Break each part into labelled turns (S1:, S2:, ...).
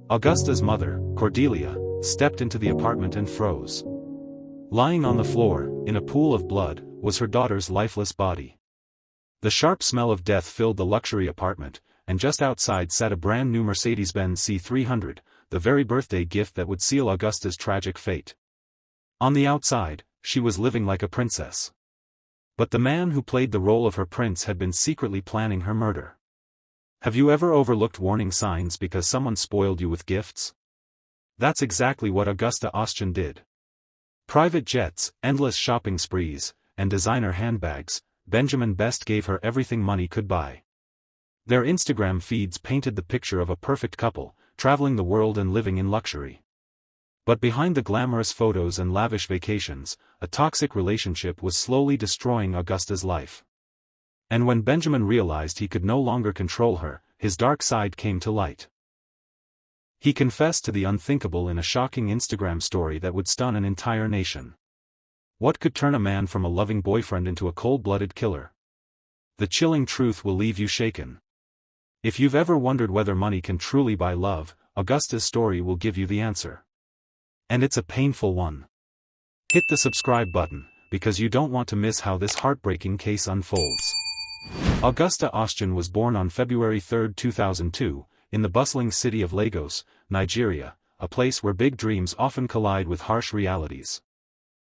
S1: Augusta's mother, Cordelia, stepped into the apartment and froze. Lying on the floor, in a pool of blood, was her daughter's lifeless body. The sharp smell of death filled the luxury apartment, and just outside sat a brand new Mercedes-Benz C300, the very birthday gift that would seal Augusta's tragic fate. On the outside, she was living like a princess. But the man who played the role of her prince had been secretly planning her murder. Have you ever overlooked warning signs because someone spoiled you with gifts? That's exactly what Augusta Ostian did. Private jets, endless shopping sprees, and designer handbags, Benjamin Best gave her everything money could buy. Their Instagram feeds painted the picture of a perfect couple, traveling the world and living in luxury. But behind the glamorous photos and lavish vacations, a toxic relationship was slowly destroying Augusta's life. And when Benjamin realized he could no longer control her, his dark side came to light. He confessed to the unthinkable in a shocking Instagram story that would stun an entire nation. What could turn a man from a loving boyfriend into a cold-blooded killer? The chilling truth will leave you shaken. If you've ever wondered whether money can truly buy love, Augusta's story will give you the answer. And it's a painful one. Hit the subscribe button, because you don't want to miss how this heartbreaking case unfolds. Augusta Ostian was born on February 3, 2002, in the bustling city of Lagos, Nigeria, a place where big dreams often collide with harsh realities.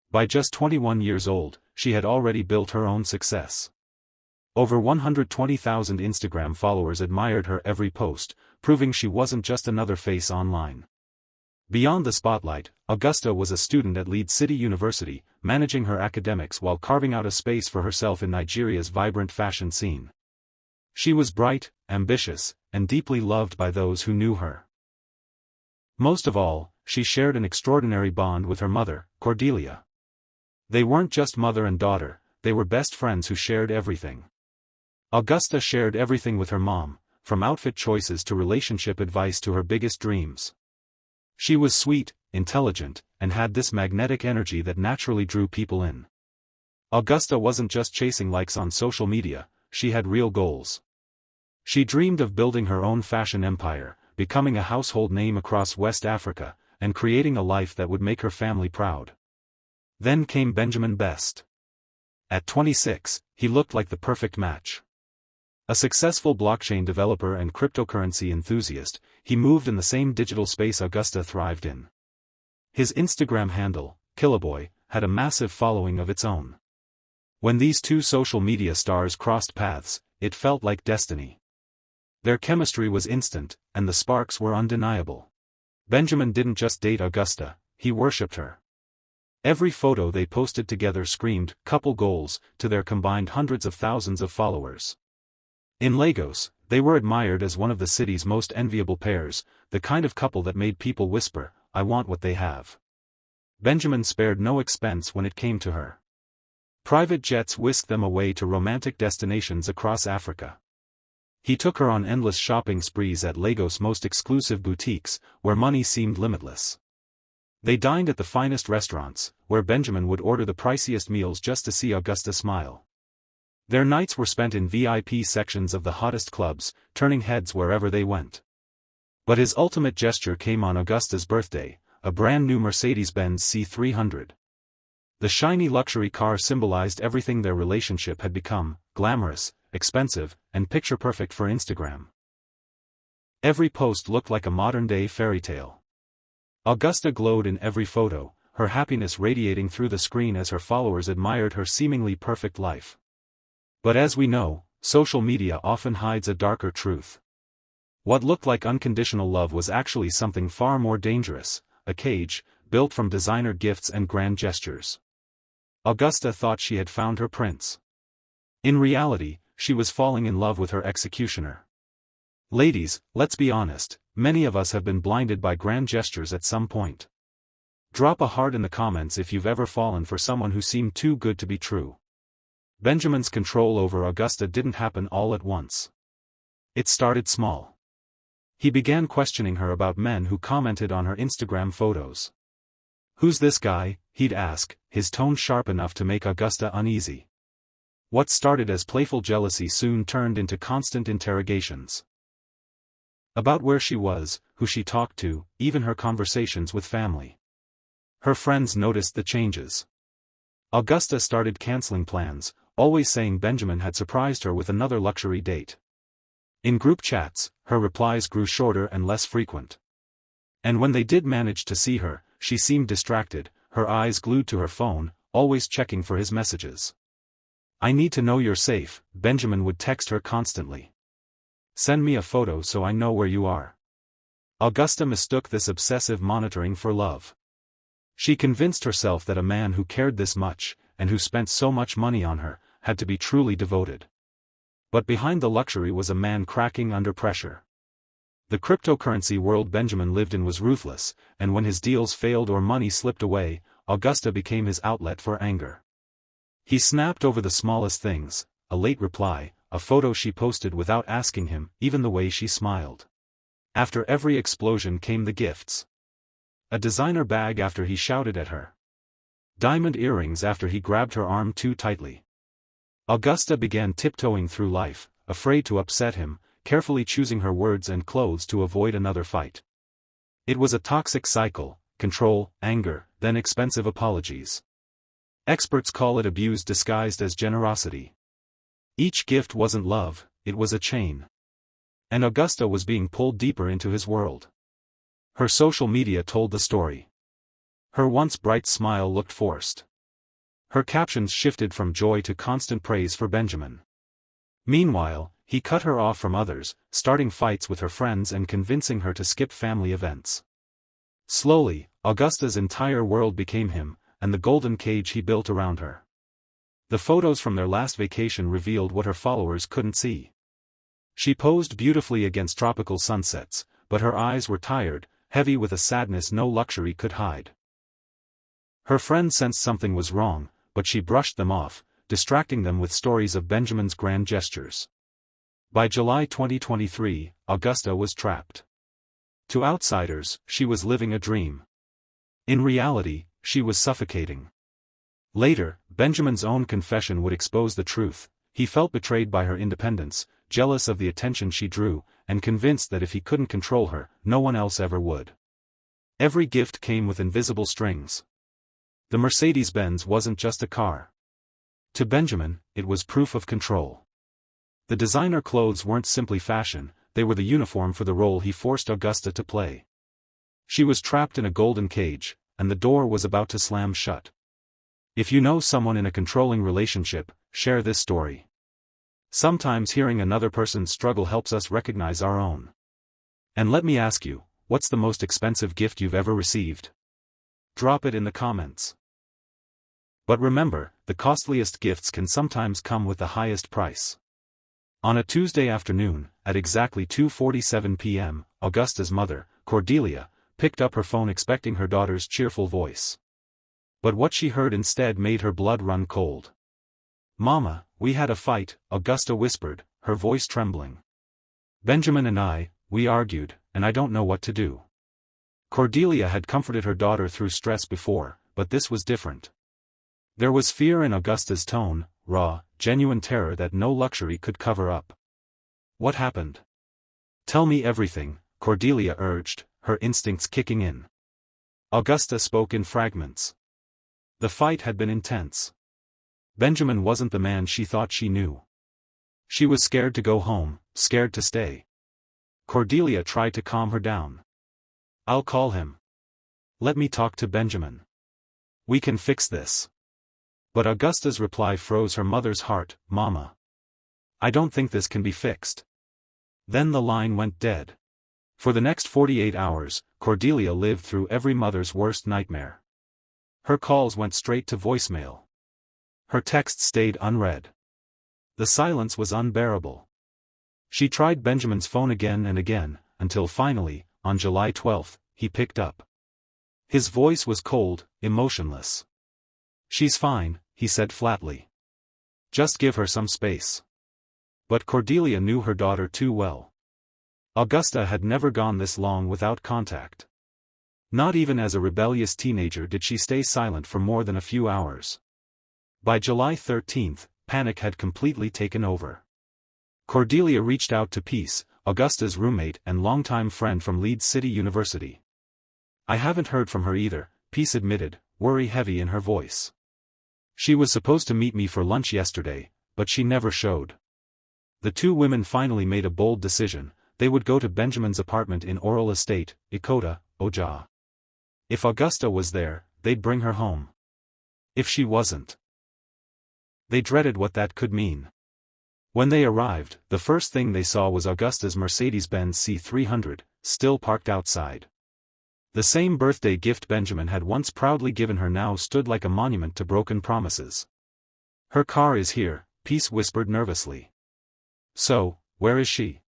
S1: By just 21 years old, she had already built her own success. Over 120,000 Instagram followers admired her every post, proving she wasn't just another face online. Beyond the spotlight, Augusta was a student at Leeds City University, managing her academics while carving out a space for herself in Nigeria's vibrant fashion scene. She was bright, ambitious, and deeply loved by those who knew her. Most of all, she shared an extraordinary bond with her mother, Cordelia. They weren't just mother and daughter, they were best friends who shared everything. Augusta shared everything with her mom, from outfit choices to relationship advice to her biggest dreams. She was sweet, intelligent, and had this magnetic energy that naturally drew people in. Augusta wasn't just chasing likes on social media, she had real goals. She dreamed of building her own fashion empire, becoming a household name across West Africa, and creating a life that would make her family proud. Then came Benjamin Best. At 26, he looked like the perfect match. A successful blockchain developer and cryptocurrency enthusiast, he moved in the same digital space Augusta thrived in. His Instagram handle, Killaboy, had a massive following of its own. When these two social media stars crossed paths, it felt like destiny. Their chemistry was instant, and the sparks were undeniable. Benjamin didn't just date Augusta, he worshipped her. Every photo they posted together screamed couple goals to their combined hundreds of thousands of followers. In Lagos, they were admired as one of the city's most enviable pairs, the kind of couple that made people whisper, "I want what they have." Benjamin spared no expense when it came to her. Private jets whisked them away to romantic destinations across Africa. He took her on endless shopping sprees at Lagos' most exclusive boutiques, where money seemed limitless. They dined at the finest restaurants, where Benjamin would order the priciest meals just to see Augusta smile. Their nights were spent in VIP sections of the hottest clubs, turning heads wherever they went. But his ultimate gesture came on Augusta's birthday, a brand new Mercedes-Benz C300. The shiny luxury car symbolized everything their relationship had become: glamorous, expensive, and picture-perfect for Instagram. Every post looked like a modern-day fairy tale. Augusta glowed in every photo, her happiness radiating through the screen as her followers admired her seemingly perfect life. But as we know, social media often hides a darker truth. What looked like unconditional love was actually something far more dangerous, a cage, built from designer gifts and grand gestures. Augusta thought she had found her prince. In reality, she was falling in love with her executioner. Ladies, let's be honest, many of us have been blinded by grand gestures at some point. Drop a heart in the comments if you've ever fallen for someone who seemed too good to be true. Benjamin's control over Augusta didn't happen all at once. It started small. He began questioning her about men who commented on her Instagram photos. "Who's this guy?" he'd ask, his tone sharp enough to make Augusta uneasy. What started as playful jealousy soon turned into constant interrogations. About where she was, who she talked to, even her conversations with family. Her friends noticed the changes. Augusta started canceling plans, always saying Benjamin had surprised her with another luxury date. In group chats, her replies grew shorter and less frequent. And when they did manage to see her, she seemed distracted, her eyes glued to her phone, always checking for his messages. "I need to know you're safe," Benjamin would text her constantly. "Send me a photo so I know where you are." Augusta mistook this obsessive monitoring for love. She convinced herself that a man who cared this much, and who spent so much money on her, had to be truly devoted. But behind the luxury was a man cracking under pressure. The cryptocurrency world Benjamin lived in was ruthless, and when his deals failed or money slipped away, Augusta became his outlet for anger. He snapped over the smallest things, a late reply, a photo she posted without asking him, even the way she smiled. After every explosion came the gifts. A designer bag after he shouted at her. Diamond earrings after he grabbed her arm too tightly. Augusta began tiptoeing through life, afraid to upset him, carefully choosing her words and clothes to avoid another fight. It was a toxic cycle: control, anger, then expensive apologies. Experts call it abuse disguised as generosity. Each gift wasn't love, it was a chain. And Augusta was being pulled deeper into his world. Her social media told the story. Her once bright smile looked forced. Her captions shifted from joy to constant praise for Benjamin. Meanwhile, he cut her off from others, starting fights with her friends and convincing her to skip family events. Slowly, Augusta's entire world became him, and the golden cage he built around her. The photos from their last vacation revealed what her followers couldn't see. She posed beautifully against tropical sunsets, but her eyes were tired, heavy with a sadness no luxury could hide. Her friends sensed something was wrong, but she brushed them off, distracting them with stories of Benjamin's grand gestures. By July 2023, Augusta was trapped. To outsiders, she was living a dream. In reality, she was suffocating. Later, Benjamin's own confession would expose the truth. He felt betrayed by her independence, jealous of the attention she drew, and convinced that if he couldn't control her, no one else ever would. Every gift came with invisible strings. The Mercedes-Benz wasn't just a car. To Benjamin, it was proof of control. The designer clothes weren't simply fashion, they were the uniform for the role he forced Augusta to play. She was trapped in a golden cage, and the door was about to slam shut. If you know someone in a controlling relationship, share this story. Sometimes hearing another person's struggle helps us recognize our own. And let me ask you, what's the most expensive gift you've ever received? Drop it in the comments. But remember, the costliest gifts can sometimes come with the highest price. On a Tuesday afternoon, at exactly 2:47 p.m., Augusta's mother, Cordelia, picked up her phone expecting her daughter's cheerful voice. But what she heard instead made her blood run cold. "Mama, we had a fight," Augusta whispered, her voice trembling. "Benjamin and we argued, and I don't know what to do." Cordelia had comforted her daughter through stress before, but this was different. There was fear in Augusta's tone, raw, genuine terror that no luxury could cover up. "What happened? Tell me everything," Cordelia urged, her instincts kicking in. Augusta spoke in fragments. The fight had been intense. Benjamin wasn't the man she thought she knew. She was scared to go home, scared to stay. Cordelia tried to calm her down. "I'll call him. Let me talk to Benjamin. We can fix this." But Augusta's reply froze her mother's heart. "Mama, I don't think this can be fixed." Then the line went dead. For the next 48 hours, Cordelia lived through every mother's worst nightmare. Her calls went straight to voicemail. Her texts stayed unread. The silence was unbearable. She tried Benjamin's phone again and again, until finally, on July 12, he picked up. His voice was cold, emotionless. "She's fine," he said flatly. "Just give her some space." But Cordelia knew her daughter too well. Augusta had never gone this long without contact. Not even as a rebellious teenager did she stay silent for more than a few hours. By July 13, panic had completely taken over. Cordelia reached out to peace, Augusta's roommate and longtime friend from Leeds City University. I haven't heard from her either, Peace admitted, worry heavy in her voice. She was supposed to meet me for lunch yesterday, but she never showed. The two women finally made a bold decision. They would go to Benjamin's apartment in Oral Estate, Ikota, Oja. If Augusta was there, they'd bring her home. If she wasn't, they dreaded what that could mean. When they arrived, the first thing they saw was Augusta's Mercedes-Benz C300, still parked outside. The same birthday gift Benjamin had once proudly given her now stood like a monument to broken promises. Her car is here, Peace whispered nervously. So, where is she?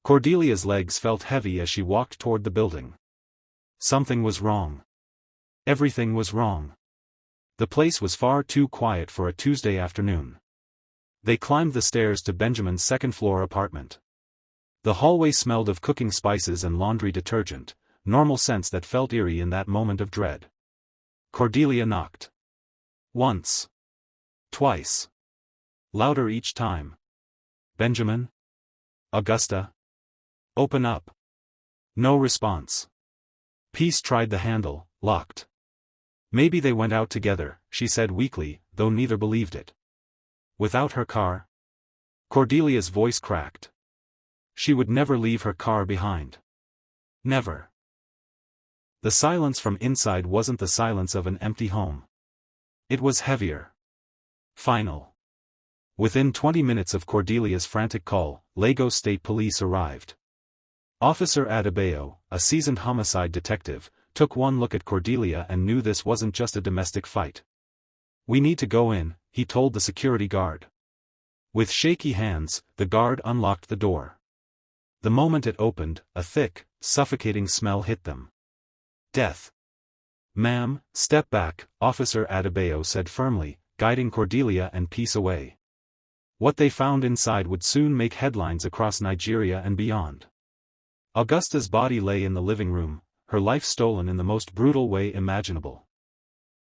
S1: Cordelia's legs felt heavy as she walked toward the building. Something was wrong. Everything was wrong. The place was far too quiet for a Tuesday afternoon. They climbed the stairs to Benjamin's second-floor apartment. The hallway smelled of cooking spices and laundry detergent, normal scents that felt eerie in that moment of dread. Cordelia knocked. Once. Twice. Louder each time. Benjamin? Augusta? Open up. No response. Peace tried the handle, locked. Maybe they went out together, she said weakly, though neither believed it. Without her car? Cordelia's voice cracked. She would never leave her car behind. Never. The silence from inside wasn't the silence of an empty home. It was heavier. Final. Within 20 minutes of Cordelia's frantic call, Lagos State Police arrived. Officer Adebayo, a seasoned homicide detective, took one look at Cordelia and knew this wasn't just a domestic fight. We need to go in, he told the security guard. With shaky hands, the guard unlocked the door. The moment it opened, a thick, suffocating smell hit them. Death. Ma'am, step back, Officer Adebayo said firmly, guiding Cordelia and Peace away. What they found inside would soon make headlines across Nigeria and beyond. Augusta's body lay in the living room, her life stolen in the most brutal way imaginable.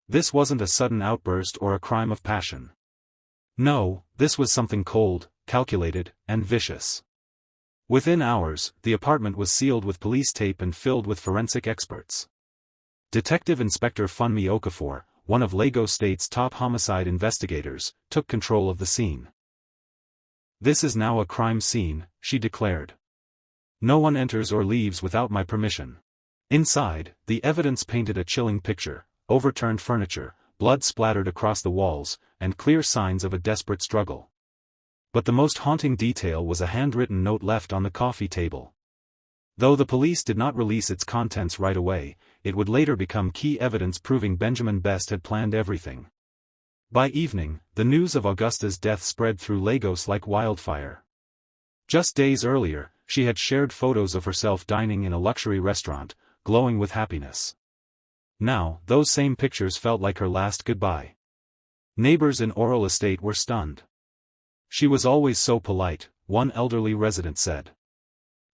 S1: This wasn't a sudden outburst or a crime of passion. No, this was something cold, calculated, and vicious. Within hours, the apartment was sealed with police tape and filled with forensic experts. Detective Inspector Funmi Okafor, one of Lagos State's top homicide investigators, took control of the scene. This is now a crime scene, she declared. No one enters or leaves without my permission. Inside, the evidence painted a chilling picture: overturned furniture, blood splattered across the walls, and clear signs of a desperate struggle. But the most haunting detail was a handwritten note left on the coffee table. Though the police did not release its contents right away, it would later become key evidence proving Benjamin Best had planned everything. By evening, the news of Augusta's death spread through Lagos like wildfire. Just days earlier, she had shared photos of herself dining in a luxury restaurant, glowing with happiness. Now, those same pictures felt like her last goodbye. Neighbors in Oral Estate were stunned. She was always so polite, one elderly resident said.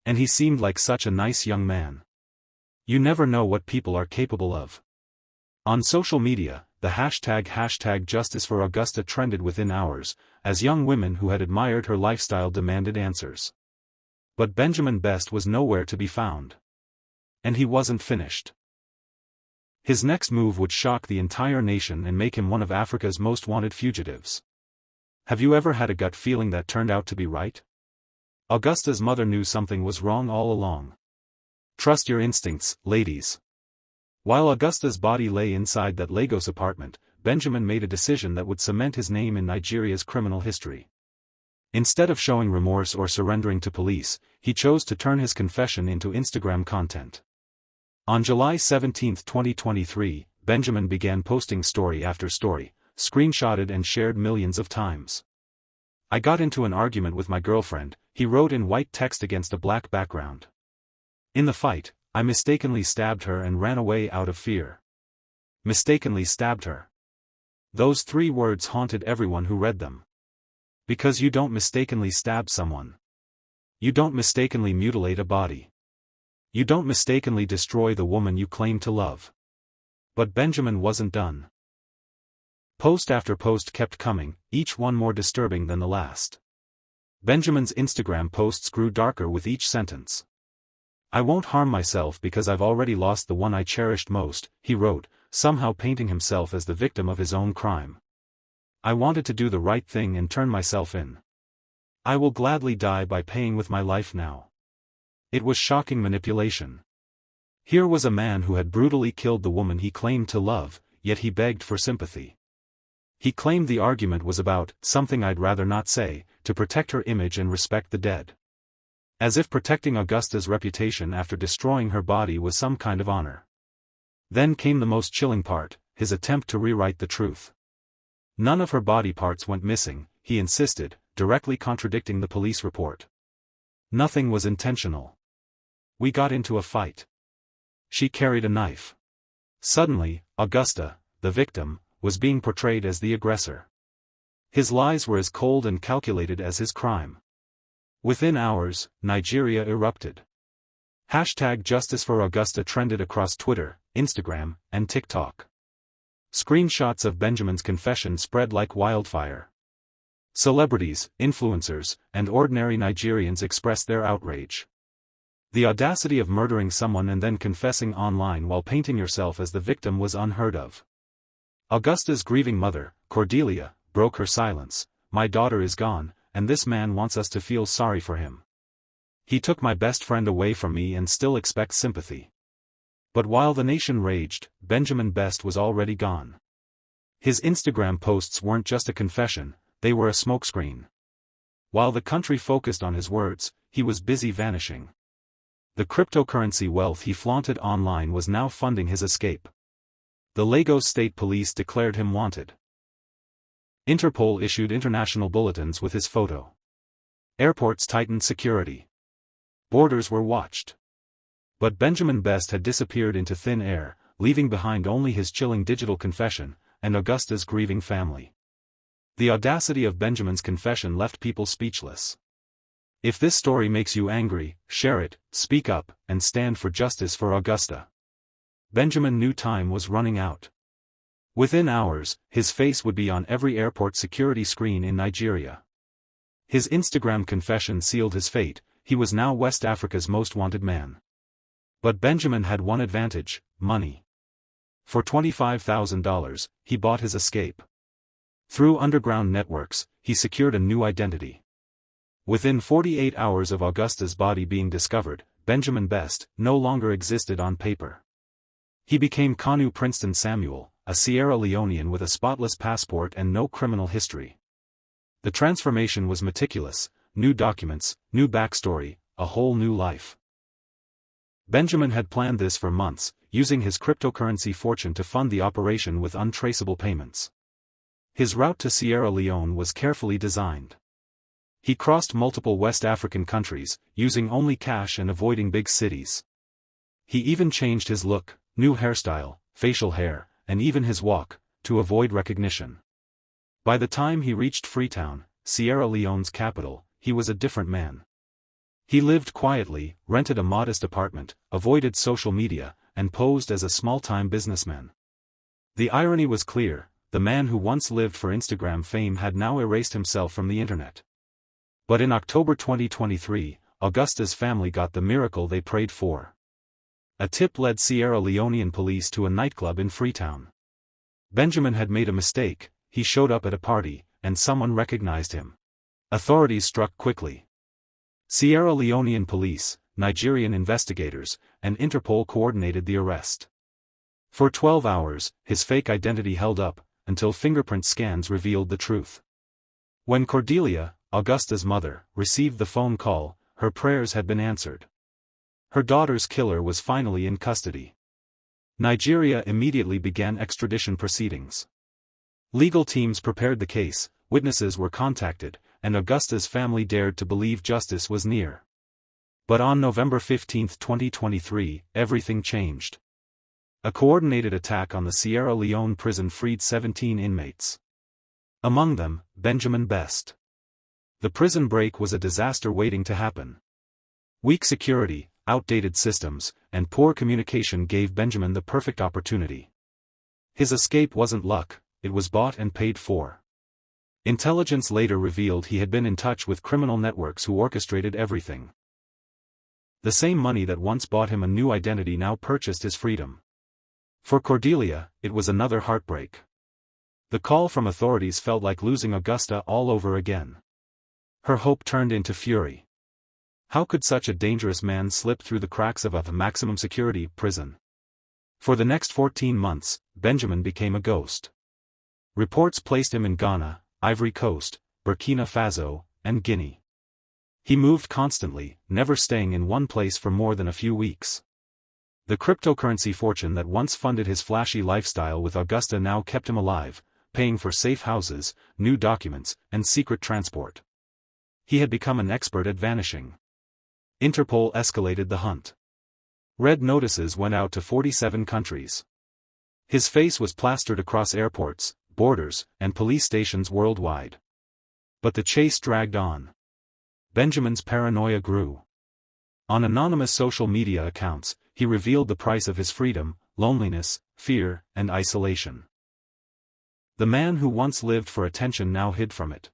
S1: And he seemed like such a nice young man. You never know what people are capable of. On social media, the hashtag Justice for Augusta trended within hours, as young women who had admired her lifestyle demanded answers. But Benjamin Best was nowhere to be found. And he wasn't finished. His next move would shock the entire nation and make him one of Africa's most wanted fugitives. Have you ever had a gut feeling that turned out to be right? Augusta's mother knew something was wrong all along. Trust your instincts, ladies. While Augusta's body lay inside that Lagos apartment, Benjamin made a decision that would cement his name in Nigeria's criminal history. Instead of showing remorse or surrendering to police, he chose to turn his confession into Instagram content. On July 17, 2023, Benjamin began posting story after story, screenshotted and shared millions of times. I got into an argument with my girlfriend, he wrote in white text against a black background. In the fight, I mistakenly stabbed her and ran away out of fear. Mistakenly stabbed her. Those 3 words haunted everyone who read them. Because you don't mistakenly stab someone. You don't mistakenly mutilate a body. You don't mistakenly destroy the woman you claim to love. But Benjamin wasn't done. Post after post kept coming, each one more disturbing than the last. Benjamin's Instagram posts grew darker with each sentence. "I won't harm myself because I've already lost the one I cherished most," he wrote, somehow painting himself as the victim of his own crime. "I wanted to do the right thing and turn myself in. I will gladly die by paying with my life now." It was shocking manipulation. Here was a man who had brutally killed the woman he claimed to love, yet he begged for sympathy. He claimed the argument was about something I'd rather not say, to protect her image and respect the dead. As if protecting Augusta's reputation after destroying her body was some kind of honor. Then came the most chilling part, his attempt to rewrite the truth. None of her body parts went missing, he insisted, directly contradicting the police report. Nothing was intentional. "We got into a fight. She carried a knife." Suddenly, Augusta, the victim, was being portrayed as the aggressor. His lies were as cold and calculated as his crime. Within hours, Nigeria erupted. #Justice for Augusta trended across Twitter, Instagram, and TikTok. Screenshots of Benjamin's confession spread like wildfire. Celebrities, influencers, and ordinary Nigerians expressed their outrage. The audacity of murdering someone and then confessing online while painting yourself as the victim was unheard of. Augusta's grieving mother, Cordelia, broke her silence. "My daughter is gone, and this man wants us to feel sorry for him. He took my best friend away from me and still expects sympathy." But while the nation raged, Benjamin Best was already gone. His Instagram posts weren't just a confession, they were a smokescreen. While the country focused on his words, he was busy vanishing. The cryptocurrency wealth he flaunted online was now funding his escape. The Lagos State Police declared him wanted. Interpol issued international bulletins with his photo. Airports tightened security. Borders were watched. But Benjamin Best had disappeared into thin air, leaving behind only his chilling digital confession, and Augusta's grieving family. The audacity of Benjamin's confession left people speechless. If this story makes you angry, share it, speak up, and stand for justice for Augusta. Benjamin knew time was running out. Within hours, his face would be on every airport security screen in Nigeria. His Instagram confession sealed his fate, he was now West Africa's most wanted man. But Benjamin had one advantage: money. For $25,000, he bought his escape. Through underground networks, he secured a new identity. Within 48 hours of Augusta's body being discovered, Benjamin Best no longer existed on paper. He became Kanu Princeton Samuel, a Sierra Leonean with a spotless passport and no criminal history. The transformation was meticulous: new documents, new backstory, a whole new life. Benjamin had planned this for months, using his cryptocurrency fortune to fund the operation with untraceable payments. His route to Sierra Leone was carefully designed. He crossed multiple West African countries, using only cash and avoiding big cities. He even changed his look, new hairstyle, facial hair, and even his walk, to avoid recognition. By the time he reached Freetown, Sierra Leone's capital, he was a different man. He lived quietly, rented a modest apartment, avoided social media, and posed as a small-time businessman. The irony was clear: the man who once lived for Instagram fame had now erased himself from the internet. But in October 2023, Augusta's family got the miracle they prayed for. A tip led Sierra Leonean police to a nightclub in Freetown. Benjamin had made a mistake: he showed up at a party, and someone recognized him. Authorities struck quickly. Sierra Leonean police, Nigerian investigators, and Interpol coordinated the arrest. For 12 hours, his fake identity held up, until fingerprint scans revealed the truth. When Cordelia, Augusta's mother, received the phone call, her prayers had been answered. Her daughter's killer was finally in custody. Nigeria immediately began extradition proceedings. Legal teams prepared the case, witnesses were contacted, and Augusta's family dared to believe justice was near. But on November 15, 2023, everything changed. A coordinated attack on the Sierra Leone prison freed 17 inmates. Among them, Benjamin Best. The prison break was a disaster waiting to happen. Weak security, outdated systems, and poor communication gave Benjamin the perfect opportunity. His escape wasn't luck, it was bought and paid for. Intelligence later revealed he had been in touch with criminal networks who orchestrated everything. The same money that once bought him a new identity now purchased his freedom. For Cordelia, it was another heartbreak. The call from authorities felt like losing Augusta all over again. Her hope turned into fury. How could such a dangerous man slip through the cracks of a maximum security prison? For the next 14 months, Benjamin became a ghost. Reports placed him in Ghana, Ivory Coast, Burkina Faso, and Guinea. He moved constantly, never staying in one place for more than a few weeks. The cryptocurrency fortune that once funded his flashy lifestyle with Augusta now kept him alive, paying for safe houses, new documents, and secret transport. He had become an expert at vanishing. Interpol escalated the hunt. Red notices went out to 47 countries. His face was plastered across airports, borders, and police stations worldwide. But the chase dragged on. Benjamin's paranoia grew. On anonymous social media accounts, he revealed the price of his freedom, loneliness, fear, and isolation. The man who once lived for attention now hid from it.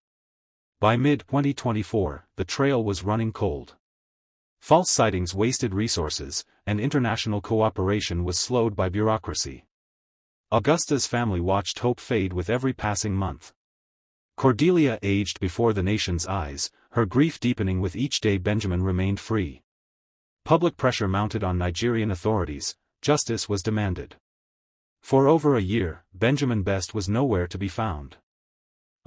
S1: By mid-2024, the trail was running cold. False sightings wasted resources, and international cooperation was slowed by bureaucracy. Augusta's family watched hope fade with every passing month. Cordelia aged before the nation's eyes, her grief deepening with each day Benjamin remained free. Public pressure mounted on Nigerian authorities, justice was demanded. For over a year, Benjamin Best was nowhere to be found.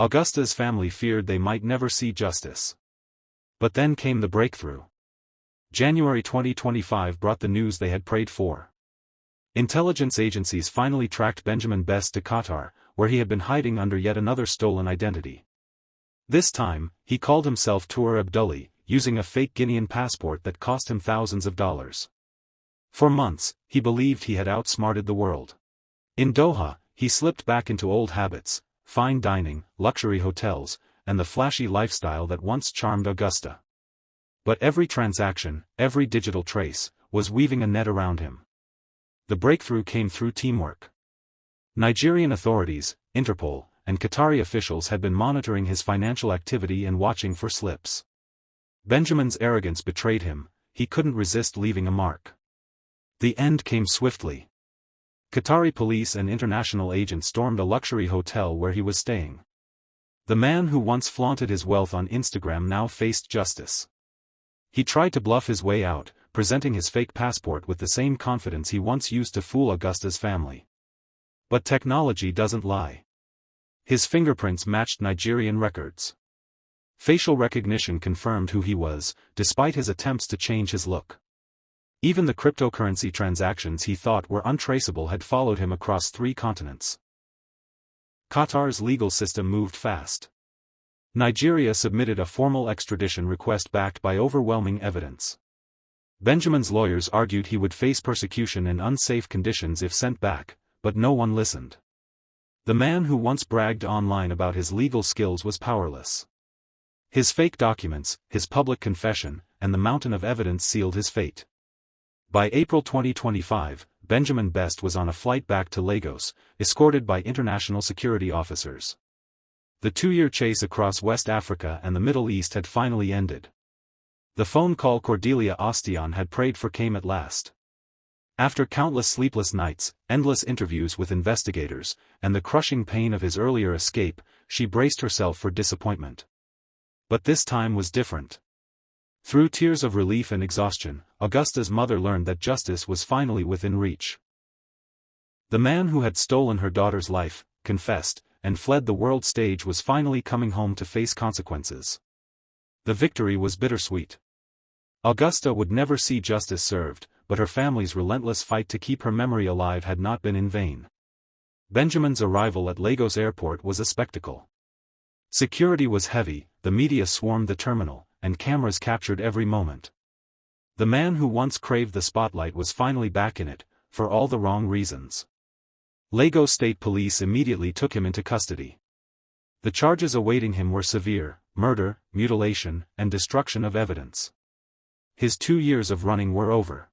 S1: Augusta's family feared they might never see justice. But then came the breakthrough. January 2025 brought the news they had prayed for. Intelligence agencies finally tracked Benjamin Best to Qatar, where he had been hiding under yet another stolen identity. This time, he called himself Tour Abdulli, using a fake Guinean passport that cost him thousands of dollars. For months, he believed he had outsmarted the world. In Doha, he slipped back into old habits, fine dining, luxury hotels, and the flashy lifestyle that once charmed Augusta. But every transaction, every digital trace, was weaving a net around him. The breakthrough came through teamwork. Nigerian authorities, Interpol, and Qatari officials had been monitoring his financial activity and watching for slips. Benjamin's arrogance betrayed him, he couldn't resist leaving a mark. The end came swiftly. Qatari police and international agents stormed a luxury hotel where he was staying. The man who once flaunted his wealth on Instagram now faced justice. He tried to bluff his way out, presenting his fake passport with the same confidence he once used to fool Augusta's family. But technology doesn't lie. His fingerprints matched Nigerian records. Facial recognition confirmed who he was, despite his attempts to change his look. Even the cryptocurrency transactions he thought were untraceable had followed him across 3 continents. Qatar's legal system moved fast. Nigeria submitted a formal extradition request backed by overwhelming evidence. Benjamin's lawyers argued he would face persecution and unsafe conditions if sent back, but no one listened. The man who once bragged online about his legal skills was powerless. His fake documents, his public confession, and the mountain of evidence sealed his fate. By April 2025, Benjamin Best was on a flight back to Lagos, escorted by international security officers. The 2-year chase across West Africa and the Middle East had finally ended. The phone call Cordelia Ostian had prayed for came at last. After countless sleepless nights, endless interviews with investigators, and the crushing pain of his earlier escape, she braced herself for disappointment. But this time was different. Through tears of relief and exhaustion, Augusta's mother learned that justice was finally within reach. The man who had stolen her daughter's life, confessed, and fled the world stage was finally coming home to face consequences. The victory was bittersweet. Augusta would never see justice served, but her family's relentless fight to keep her memory alive had not been in vain. Benjamin's arrival at Lagos Airport was a spectacle. Security was heavy, the media swarmed the terminal, and cameras captured every moment. The man who once craved the spotlight was finally back in it, for all the wrong reasons. Lagos State Police immediately took him into custody. The charges awaiting him were severe: murder, mutilation, and destruction of evidence. His 2 years of running were over.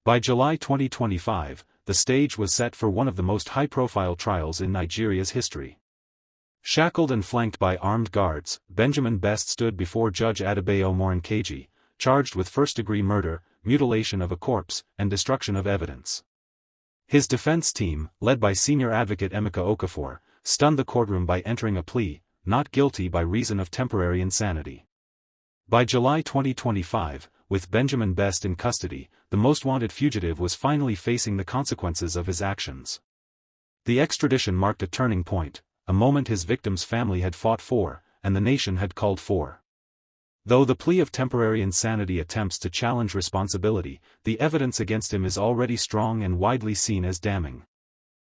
S1: By July 2025, the stage was set for one of the most high-profile trials in Nigeria's history. Shackled and flanked by armed guards, Benjamin Best stood before Judge Adebayo Morinkeji, charged with first-degree murder, mutilation of a corpse, and destruction of evidence. His defense team, led by senior advocate Emeka Okafor, stunned the courtroom by entering a plea, not guilty by reason of temporary insanity. By July 2025, with Benjamin Best in custody, the most wanted fugitive was finally facing the consequences of his actions. The extradition marked a turning point, a moment his victim's family had fought for, and the nation had called for. Though the plea of temporary insanity attempts to challenge responsibility, the evidence against him is already strong and widely seen as damning.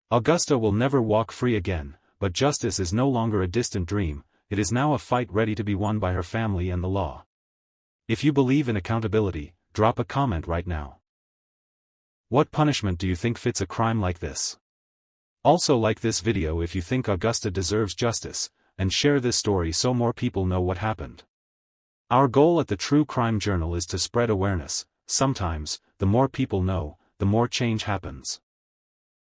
S1: Augusta will never walk free again, but justice is no longer a distant dream, it is now a fight ready to be won by her family and the law. If you believe in accountability, drop a comment right now. What punishment do you think fits a crime like this? Also like this video if you think Augusta deserves justice, and share this story so more people know what happened. Our goal at the True Crime Journal is to spread awareness. Sometimes, the more people know, the more change happens.